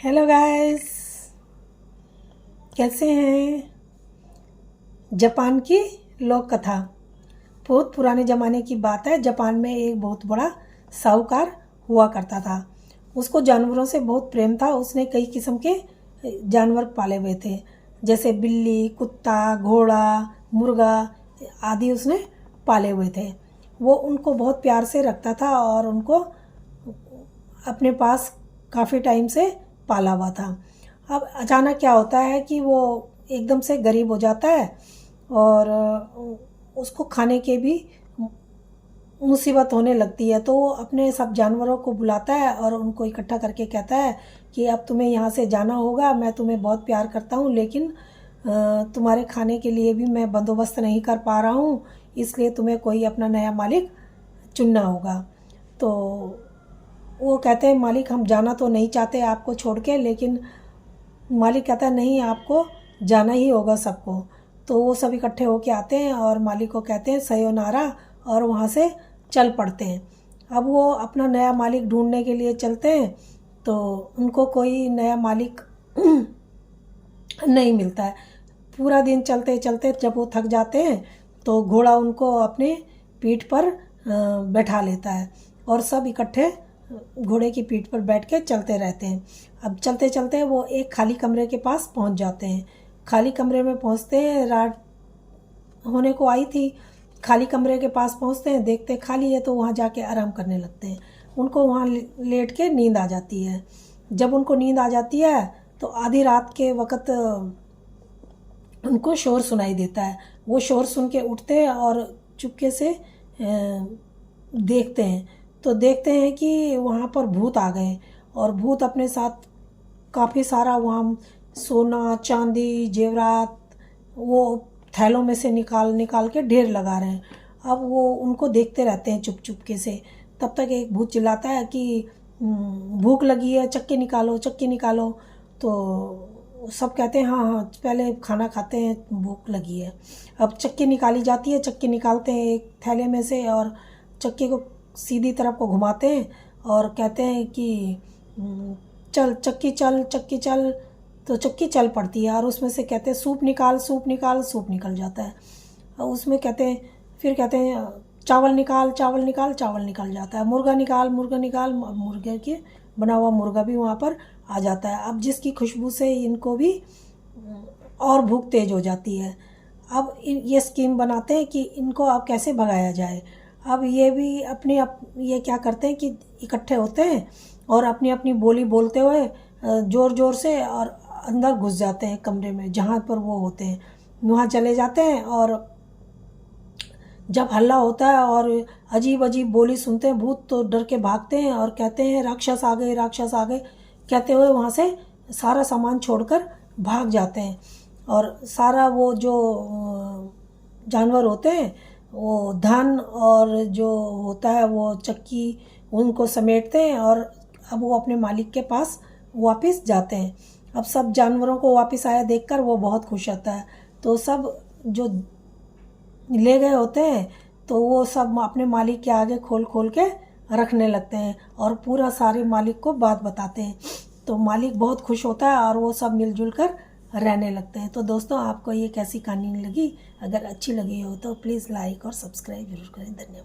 Hello guys, कैसे हैं। Japan की लोक कथा। बहुत पुराने ज़माने की बात है। जापान में एक बहुत बड़ा साहूकार हुआ करता था। उसको जानवरों से बहुत प्रेम था। उसने कई किस्म के जानवर पाले हुए थे, जैसे बिल्ली, कुत्ता, घोड़ा, मुर्गा आदि उसने पाले हुए थे। वो उनको बहुत प्यार से रखता था और उनको अपने पास काफ़ी टाइम से पाला हुआ था। अब अचानक क्या होता है कि वो एकदम से गरीब हो जाता है और उसको खाने के भी मुसीबत होने लगती है। तो वो अपने सब जानवरों को बुलाता है और उनको इकट्ठा करके कहता है कि अब तुम्हें यहाँ से जाना होगा। मैं तुम्हें बहुत प्यार करता हूँ, लेकिन तुम्हारे खाने के लिए भी मैं बंदोबस्त नहीं कर पा रहा हूँ, इसलिए तुम्हें कोई अपना नया मालिक चुनना होगा। तो वो कहते हैं, मालिक हम जाना तो नहीं चाहते आपको छोड़ के, लेकिन मालिक कहता है नहीं, आपको जाना ही होगा सबको। तो वो सब इकट्ठे होके आते हैं और मालिक को कहते हैं सयोनारा, और वहाँ से चल पड़ते हैं। अब वो अपना नया मालिक ढूंढने के लिए चलते हैं, तो उनको कोई नया मालिक नहीं मिलता है। पूरा दिन चलते चलते जब वो थक जाते हैं तो घोड़ा उनको अपने पीठ पर बैठा लेता है और सब इकट्ठे घोड़े की पीठ पर बैठ के चलते रहते हैं। अब चलते चलते वो एक खाली कमरे के पास पहुंच जाते हैं। खाली कमरे में पहुंचते हैं, रात होने को आई थी। खाली कमरे के पास पहुंचते हैं, देखते खाली है तो वहाँ जाके आराम करने लगते हैं। उनको वहाँ लेट के नींद आ जाती है। जब उनको नींद आ जाती है तो आधी रात के वक़्त उनको शोर सुनाई देता है। वो शोर सुन के उठते हैं और चुपके से देखते हैं, तो देखते हैं कि वहाँ पर भूत आ गए और भूत अपने साथ काफ़ी सारा वहाँ सोना, चांदी, जेवरात वो थैलों में से निकाल के ढेर लगा रहे हैं। अब वो उनको देखते रहते हैं चुपके से। तब तक एक भूत चिल्लाता है कि भूख लगी है, चक्की निकालो, चक्की निकालो। तो सब कहते हैं हाँ हाँ पहले खाना खाते हैं, भूख लगी है। अब चक्की निकाली जाती है। चक्की निकालते हैं एक थैले में से और चक्की को सीधी तरफ को घुमाते हैं और कहते हैं कि चल चक्की चल, चक्की चल। तो चक्की चल पड़ती है और उसमें से कहते हैं सूप निकाल, सूप निकाल। सूप निकल जाता है। और उसमें कहते हैं, फिर कहते हैं चावल निकाल, चावल निकाल। चावल निकल जाता है। मुर्गा निकाल, मुर्गा निकाल। मुर्गे के बना हुआ मुर्गा भी वहाँ पर आ जाता है। अब जिसकी खुशबू से इनको भी और भूख तेज हो जाती है। अब ये स्कीम बनाते हैं कि इनको अब कैसे भगाया जाए। अब ये भी ये क्या करते हैं कि इकट्ठे होते हैं और अपनी अपनी बोली बोलते हुए ज़ोर ज़ोर से और अंदर घुस जाते हैं कमरे में जहाँ पर वो होते हैं। वहाँ चले जाते हैं और जब हल्ला होता है और अजीब अजीब बोली सुनते हैं भूत, तो डर के भागते हैं और कहते हैं राक्षस आ गए, राक्षस आ गए कहते हुए वहाँ से सारा सामान छोड़कर भाग जाते हैं। और सारा वो जो जानवर होते हैं वो धन और जो होता है वो चक्की उनको समेटते हैं और अब वो अपने मालिक के पास वापस जाते हैं। अब सब जानवरों को वापस आया देखकर वो बहुत खुश होता है। तो सब जो ले गए होते हैं तो वो सब अपने मालिक के आगे खोल खोल के रखने लगते हैं और पूरा सारे मालिक को बात बताते हैं। तो मालिक बहुत खुश होता है और वो सब मिलजुल कर रहने लगते हैं। तो दोस्तों, आपको ये कैसी कहानी लगी? अगर अच्छी लगी हो तो प्लीज़ लाइक और सब्सक्राइब जरूर करें। धन्यवाद।